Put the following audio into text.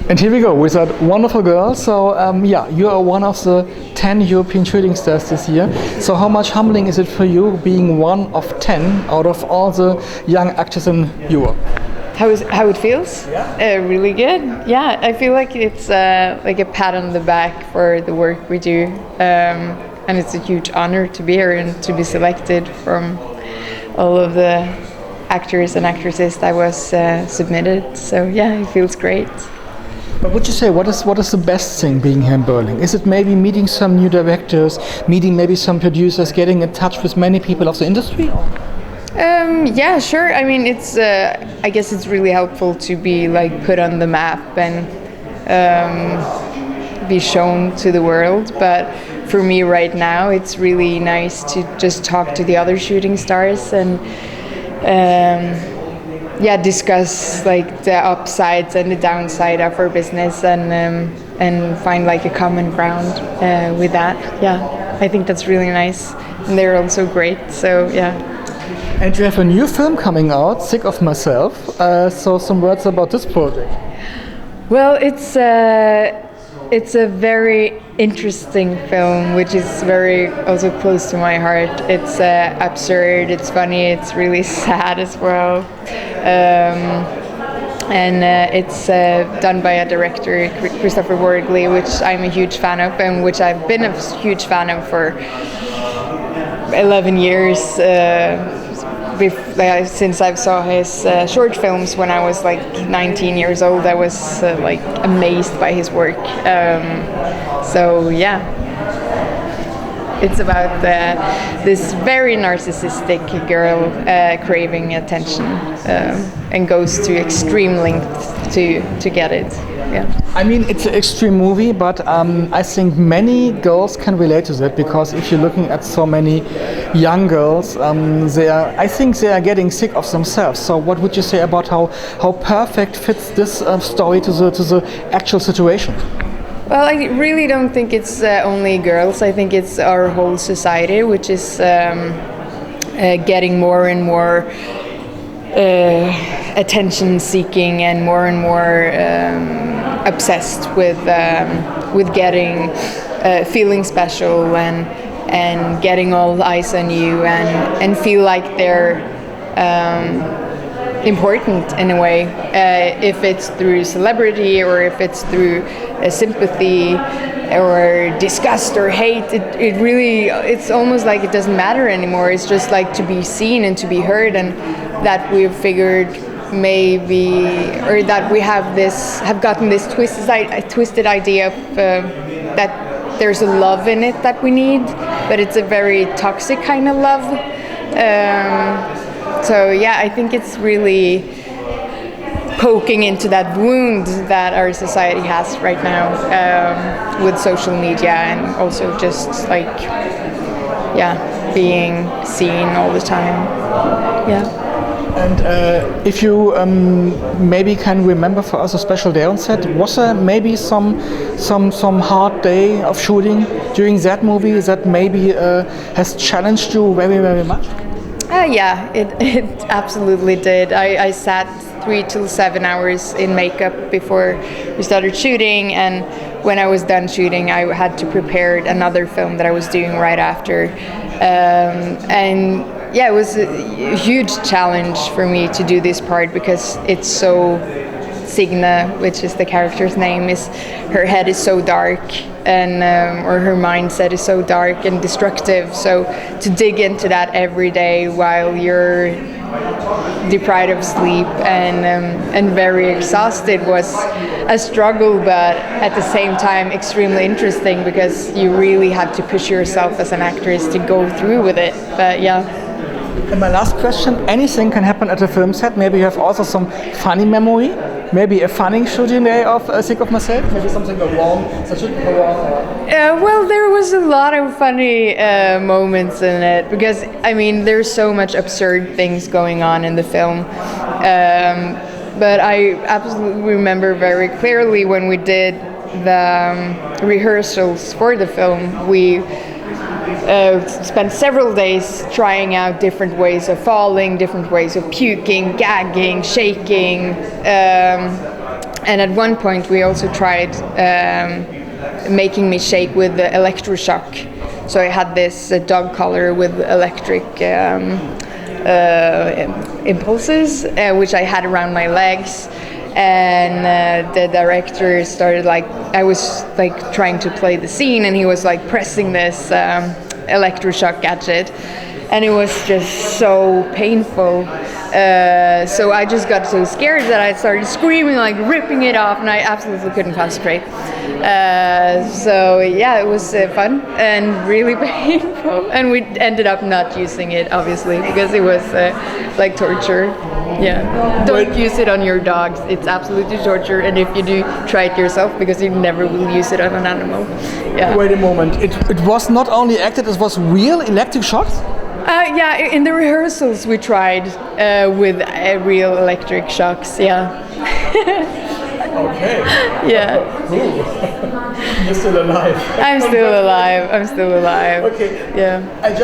And here we go with that wonderful girl. So you are one of the 10 European shooting stars this year. So how much humbling is it for you being one of 10 out of all the young actors in Europe? How it feels? Yeah. Really good. Yeah, I feel like it's like a pat on the back for the work we do, and it's a huge honor to be here and to be selected from all of the actors and actresses that was submitted. So yeah, it feels great. But would you say what is the best thing being here in Berlin? Is it maybe meeting some new directors, meeting maybe some producers, getting in touch with many people of the industry? Yeah, sure. I mean, it's. I guess it's really helpful to be like put on the map and be shown to the world. But for me right now, it's really nice to just talk to the other shooting stars and discuss like the upsides and the downside of our business and find like a common ground with that. Yeah, I think that's really nice, and they're also great. So yeah. And you have a new film coming out, Sick of Myself. So some words about this project. Well, it's a very interesting film, which is very also close to my heart. It's absurd, it's funny, it's really sad as well. It's done by a director, Christopher Worgley, which I'm a huge fan of and which I've been a huge fan of for 11 years. Since I saw his short films when I was like 19 years old, I was like amazed by his work. So yeah, it's about this very narcissistic girl craving attention and goes to extreme lengths to get it. Yeah. I mean, it's an extreme movie, but I think many girls can relate to that, because if you're looking at so many young girls, I think they are getting sick of themselves. So what would you say about how perfect fits this story to the actual situation? Well, I really don't think it's only girls. I think it's our whole society, which is getting more and more attention-seeking and more obsessed with getting feeling special and getting all eyes on you and feel like they're important in a way, if it's through celebrity or if it's through sympathy or disgust or hate. It's almost like it doesn't matter anymore. It's just like to be seen and to be heard, and that we've figured maybe, or that we have gotten this twisted idea of that there's a love in it that we need, but it's a very toxic kind of love. So yeah, I think it's really poking into that wound that our society has right now with social media and also just like being seen all the time. Yeah. And if you maybe can remember for us a special day on set, was there maybe some hard day of shooting during that movie that maybe has challenged you very, very much? Yeah, it absolutely did. I sat 3 to 7 hours in makeup before we started shooting, and when I was done shooting, I had to prepare another film that I was doing right after. And yeah, it was a huge challenge for me to do this part because it's so Signe, which is the character's name, her head is so dark and or her mindset is so dark and destructive. So to dig into that every day while you're deprived of sleep and very exhausted was a struggle, but at the same time extremely interesting because you really have to push yourself as an actress to go through with it. But yeah. And my last question, anything can happen at a film set. Maybe you have also some funny memory, maybe a funny shooting day of Sick of Myself, maybe something go wrong, that shouldn't go wrong. Well, there was a lot of funny moments in it because, I mean, there's so much absurd things going on in the film. But I absolutely remember very clearly when we did the rehearsals for the film, we spent several days trying out different ways of falling, different ways of puking, gagging, shaking, And at one point we also tried making me shake with the electroshock. So I had this dog collar with electric impulses, which I had around my legs. And the director started I was trying to play the scene, and he was pressing this electroshock gadget, and it was just so painful. So I just got so scared that I started screaming, ripping it off, and I absolutely couldn't concentrate. So yeah, it was fun and really painful, and we ended up not using it, obviously, because it was like torture. Yeah, don't use it on your dogs. It's absolutely torture, and if you do, try it yourself, because you never will use it on an animal. Yeah. Wait a moment. It was not only acted; it was real electric shocks. Yeah, in the rehearsals we tried with real electric shocks. Yeah. Okay. Yeah. Cool. You're still alive. I'm still alive. Okay. Yeah.